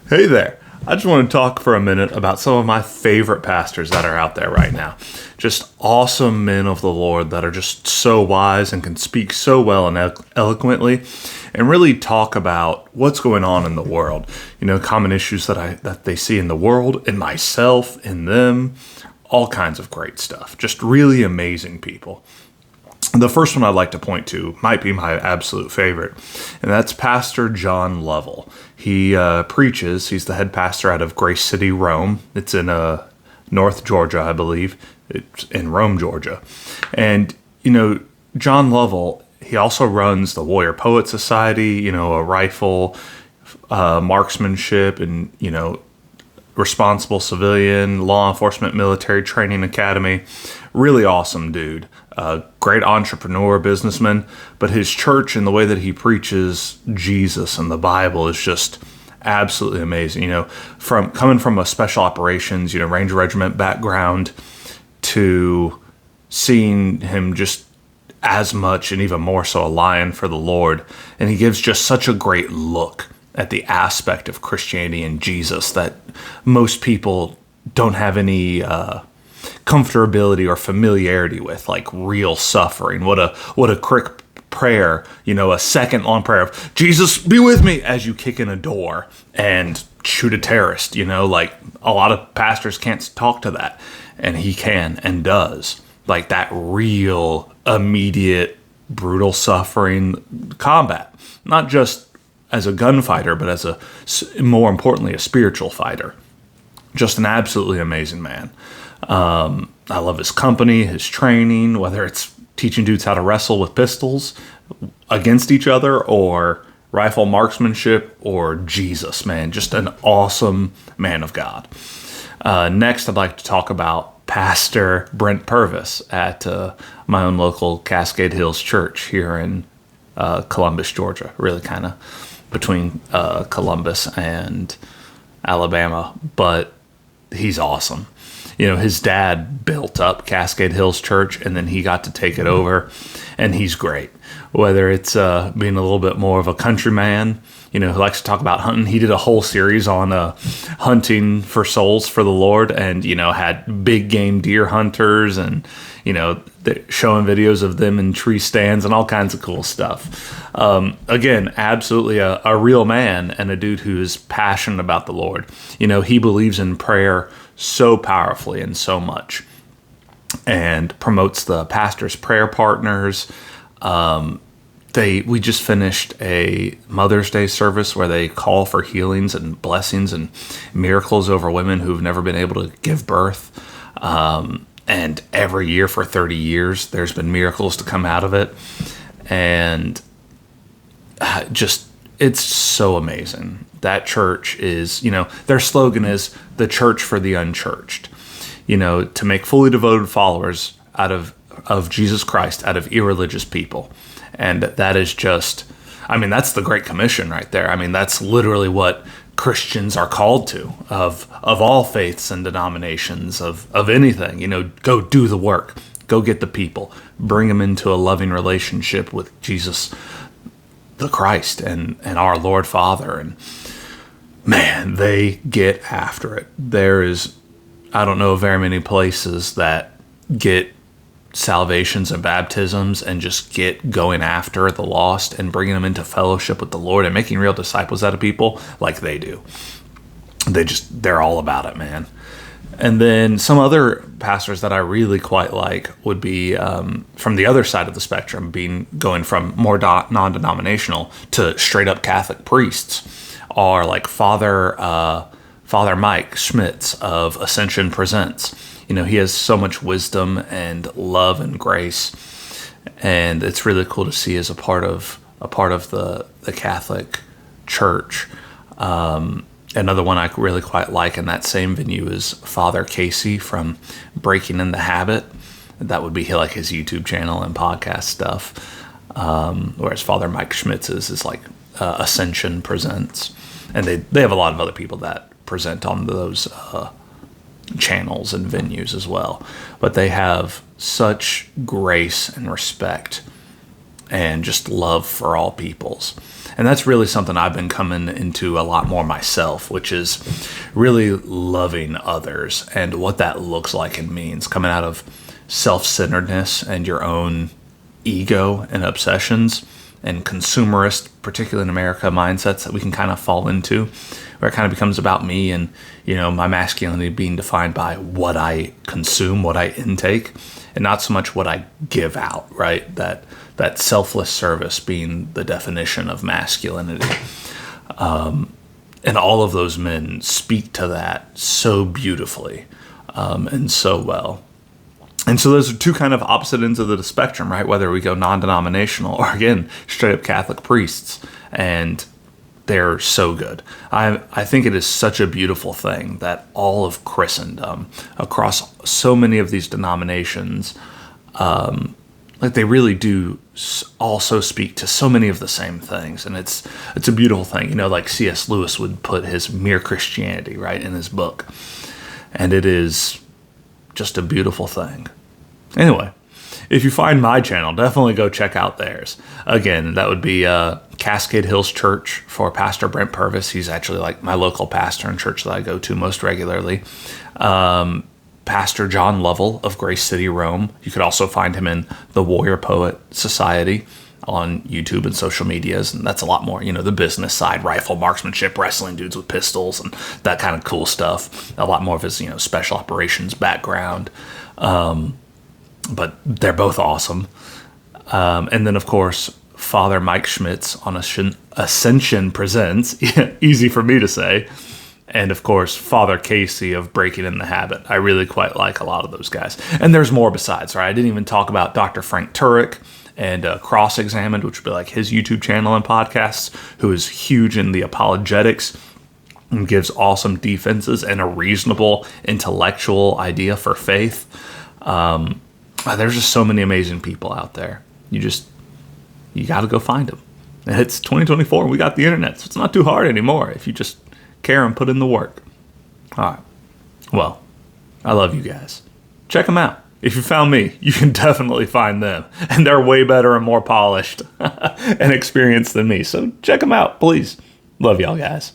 Hey there. I just want to talk for a minute about some of my favorite pastors that are out there right now. Just awesome men of the Lord that are just so wise and can speak so well and eloquently and really talk about what's going on in the world. You know, common issues that they see in the world, in myself, in them, all kinds of great stuff. Just really amazing people. The first one I'd like to point to might be my absolute favorite, and that's Pastor John Lovell. He preaches. He's the head pastor out of Grace City, Rome. It's in North Georgia, I believe. It's in Rome, Georgia. And, you know, John Lovell, he also runs the Warrior Poet Society, you know, a rifle, marksmanship, and, you know, responsible civilian, law enforcement, military training academy. Really awesome dude. Great entrepreneur, businessman. But his church and the way that he preaches Jesus and the Bible is just absolutely amazing. You know, coming from a special operations, you know, Ranger Regiment background to seeing him just as much and even more so a lion for the Lord. And he gives just such a great look at the aspect of Christianity and Jesus that most people don't have any comfortability or familiarity with, like real suffering. What a quick prayer, you know, a second long prayer of Jesus be with me as you kick in a door and shoot a terrorist. You know, like a lot of pastors can't talk to that, and he can and does. Like that real immediate brutal suffering combat, not just as a gunfighter, but as more importantly, a spiritual fighter. Just an absolutely amazing man. I love his company, his training, whether it's teaching dudes how to wrestle with pistols against each other or rifle marksmanship or Jesus, man. Just an awesome man of God. Next, I'd like to talk about Pastor Brent Purvis at my own local Cascade Hills Church here in Columbus, Georgia. Really kind of between Columbus and Alabama, but he's awesome. You know, his dad built up Cascade Hills Church, and then he got to take it over, and he's great. Whether it's being a little bit more of a countryman, you know, who likes to talk about hunting. He did a whole series on hunting for souls for the Lord, and, you know, had big game deer hunters and, you know, showing videos of them in tree stands and all kinds of cool stuff. Again, absolutely a real man and a dude who is passionate about the Lord. You know, he believes in prayer so powerfully and so much, and promotes the pastor's prayer partners. We just finished a Mother's Day service where they call for healings and blessings and miracles over women who've never been able to give birth. And every year for 30 years, there's been miracles to come out of it. And it's so amazing. That church is, you know, their slogan is the church for the unchurched, you know, to make fully devoted followers out of Jesus Christ, out of irreligious people. And that is just, I mean, that's the Great Commission right there. I mean, that's literally what Christians are called to, of all faiths and denominations, of anything. You know, go do the work, go get the people, bring them into a loving relationship with Jesus the Christ and our Lord Father. And man, they get after it. I don't know very many places that get salvations and baptisms and just get going after the lost and bringing them into fellowship with the Lord and making real disciples out of people like they do. They're all about it, man. And then some other pastors that I really quite like would be from the other side of the spectrum, going from more non-denominational to straight up Catholic priests, are like Father Mike Schmitz of Ascension Presents. You know, he has so much wisdom and love and grace, and it's really cool to see as a part of the Catholic Church. Another one I really quite like in that same venue is Father Casey from Breaking in the Habit. That would be like his YouTube channel and podcast stuff. Whereas Father Mike Schmitz is like Ascension Presents. And they have a lot of other people that present on those channels and venues as well. But they have such grace and respect and just love for all peoples. And that's really something I've been coming into a lot more myself, which is really loving others and what that looks like and means, coming out of self-centeredness and your own ego and obsessions and consumerist, particularly in America, mindsets that we can kind of fall into, where it kind of becomes about me and, my masculinity being defined by what I consume, what I intake, and not so much what I give out, right? That selfless service being the definition of masculinity. And all of those men speak to that so beautifully and so well. And so those are two kind of opposite ends of the spectrum, right? Whether we go non-denominational or, again, straight up Catholic priests. And they're so good. I think it is such a beautiful thing that all of Christendom, across so many of these denominations, they really do also speak to so many of the same things. And it's a beautiful thing. Like C.S. Lewis would put his Mere Christianity, right, in his book. And it is just a beautiful thing. Anyway, if you find my channel, definitely go check out theirs. Again, that would be Cascade Hills Church for Pastor Brent Purvis. He's actually like my local pastor in church that I go to most regularly. Pastor John Lovell of Grace City, Rome. You could also find him in the Warrior Poet Society on YouTube and social medias, and that's a lot more, the business side, rifle marksmanship, wrestling dudes with pistols, and that kind of cool stuff. A lot more of his, special operations background. But they're both awesome. And then, of course, Father Mike Schmitz on Ascension Presents, easy for me to say. And, of course, Father Casey of Breaking in the Habit. I really quite like a lot of those guys. And there's more besides, right? I didn't even talk about Dr. Frank Turek and Cross-Examined, which would be like his YouTube channel and podcasts, who is huge in the apologetics and gives awesome defenses and a reasonable intellectual idea for faith. There's just so many amazing people out there. You got to go find them. And it's 2024 and we got the internet, so it's not too hard anymore if you just care and put in the work. All right. Well, I love you guys. Check them out. If you found me, you can definitely find them. And they're way better and more polished and experienced than me. So check them out, please. Love y'all guys.